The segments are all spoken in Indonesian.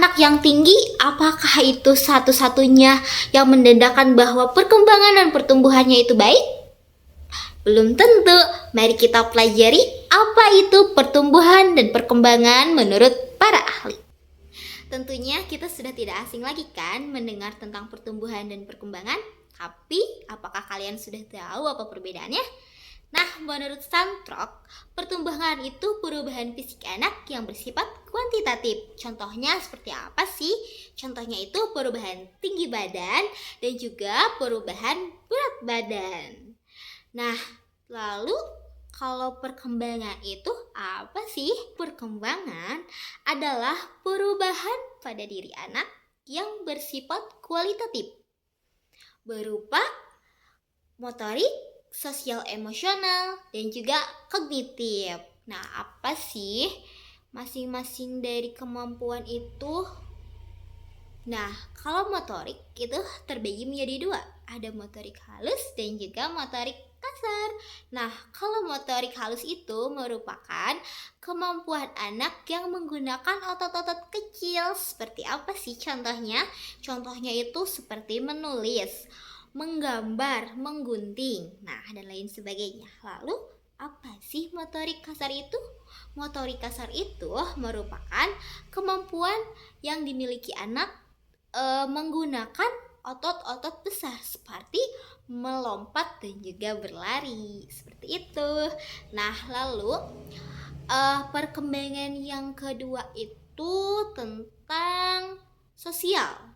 anak yang tinggi, apakah itu satu-satunya yang menandakan bahwa perkembangan dan pertumbuhannya itu baik? Belum tentu. Mari kita pelajari apa itu pertumbuhan dan perkembangan menurut para ahli. Tentunya kita sudah tidak asing lagi kan mendengar tentang pertumbuhan dan perkembangan. Tapi apakah kalian sudah tahu apa perbedaannya? Nah, menurut Santrok, pertumbuhan itu perubahan fisik anak yang bersifat kuantitatif. Contohnya seperti apa sih? Contohnya itu perubahan tinggi badan dan juga perubahan berat badan. Nah, lalu kalau perkembangan itu apa sih? Perkembangan adalah perubahan pada diri anak yang bersifat kualitatif, berupa motorik, sosial emosional, dan juga kognitif. Nah, apa sih masing-masing dari kemampuan itu? Nah, kalau motorik itu terbagi menjadi dua. Ada motorik halus dan juga motorik kasar. Nah, kalau motorik halus itu merupakan kemampuan anak yang menggunakan otot-otot kecil. Seperti apa sih contohnya? Contohnya itu seperti menulis, menggambar, menggunting, nah dan lain sebagainya. Lalu apa sih motorik kasar itu? Motorik kasar itu merupakan kemampuan yang dimiliki anak menggunakan otot-otot besar seperti melompat dan juga berlari, seperti itu. Nah, lalu perkembangan yang kedua itu tentang sosial.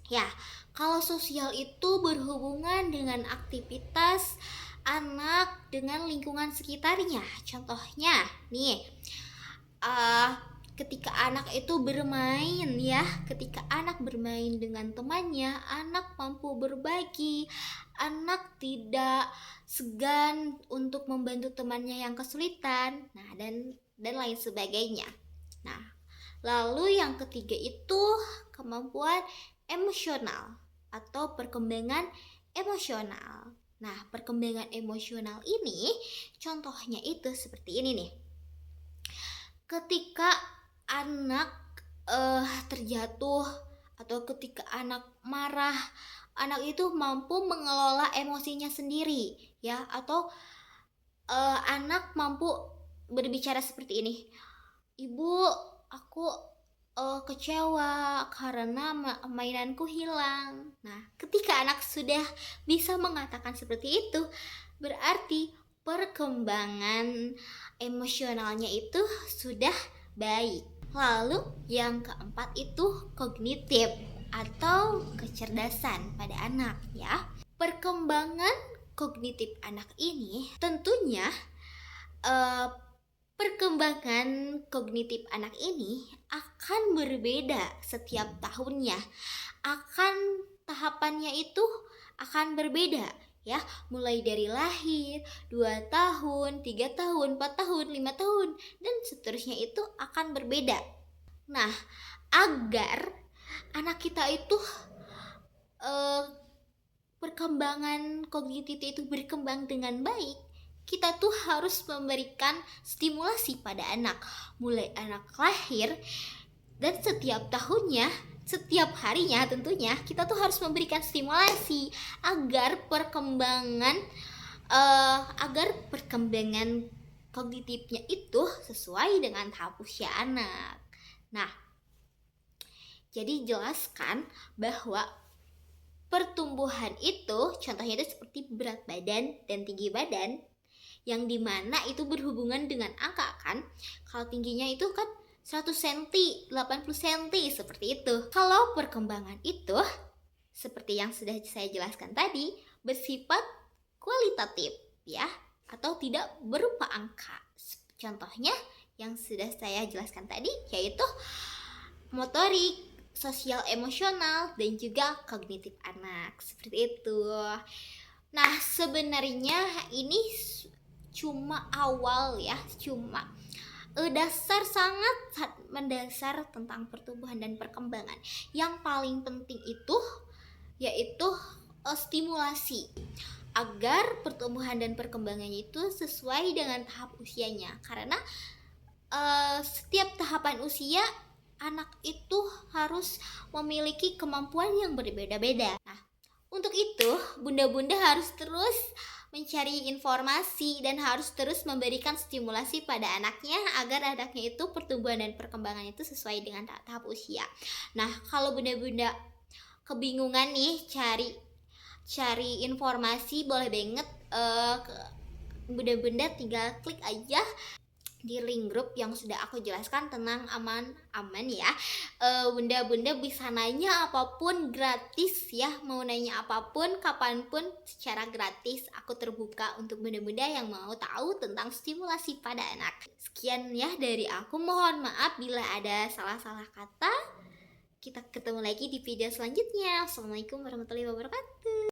Ya, kalau sosial itu berhubungan dengan aktivitas anak dengan lingkungan sekitarnya. Contohnya nih, ketika anak itu bermain ya, ketika anak bermain dengan temannya, anak mampu berbagi, anak tidak segan untuk membantu temannya yang kesulitan, nah dan lain sebagainya. Nah, lalu yang ketiga itu kemampuan emosional atau perkembangan emosional. Nah, perkembangan emosional ini contohnya itu seperti ini nih. Ketika anak terjatuh atau ketika anak marah, anak itu mampu mengelola emosinya sendiri ya, atau anak mampu berbicara seperti ini. Ibu, aku kecewa karena mainanku hilang. Nah, ketika anak sudah bisa mengatakan seperti itu, berarti perkembangan emosionalnya itu sudah baik. Lalu yang keempat itu kognitif atau kecerdasan pada anak ya. Perkembangan kognitif anak ini tentunya perkembangan kognitif anak ini akan berbeda setiap tahunnya. Tahapannya itu akan berbeda ya, mulai dari lahir, 2 tahun, 3 tahun, 4 tahun, 5 tahun, dan seterusnya itu akan berbeda. Nah, agar anak kita itu perkembangan kognitif itu berkembang dengan baik, kita tuh harus memberikan stimulasi pada anak, mulai anak lahir dan setiap tahunnya, setiap harinya tentunya kita tuh harus memberikan stimulasi agar perkembangan kognitifnya itu sesuai dengan tahap usia anak. Nah, jadi jelaskan bahwa pertumbuhan itu contohnya itu seperti berat badan dan tinggi badan, yang dimana itu berhubungan dengan angka kan. Kalau tingginya itu kan 100 cm, 80 cm, seperti itu. Kalau perkembangan itu seperti yang sudah saya jelaskan tadi, bersifat kualitatif ya, atau tidak berupa angka. Contohnya yang sudah saya jelaskan tadi yaitu motorik, sosial emosional, dan juga kognitif anak, seperti itu. Nah, sebenarnya ini cuma awal ya, cuma dasar, sangat mendasar tentang pertumbuhan dan perkembangan. Yang paling penting itu yaitu stimulasi agar pertumbuhan dan perkembangannya itu sesuai dengan tahap usianya. Karena setiap tahapan usia anak itu harus memiliki kemampuan yang berbeda-beda. Nah, untuk itu, bunda-bunda harus terus mencari informasi dan harus terus memberikan stimulasi pada anaknya agar anaknya itu pertumbuhan dan perkembangan itu sesuai dengan tahap usia. Nah, kalau bunda-bunda kebingungan nih cari informasi, boleh banget bunda-bunda tinggal klik aja di link grup yang sudah aku jelaskan, tenang, aman ya. Bunda-bunda bisa nanya apapun gratis ya, mau nanya apapun kapanpun secara gratis. Aku terbuka untuk bunda-bunda yang mau tahu tentang stimulasi pada anak. Sekian ya dari aku, mohon maaf bila ada salah-salah kata. Kita ketemu lagi di video selanjutnya. Assalamualaikum warahmatullahi wabarakatuh.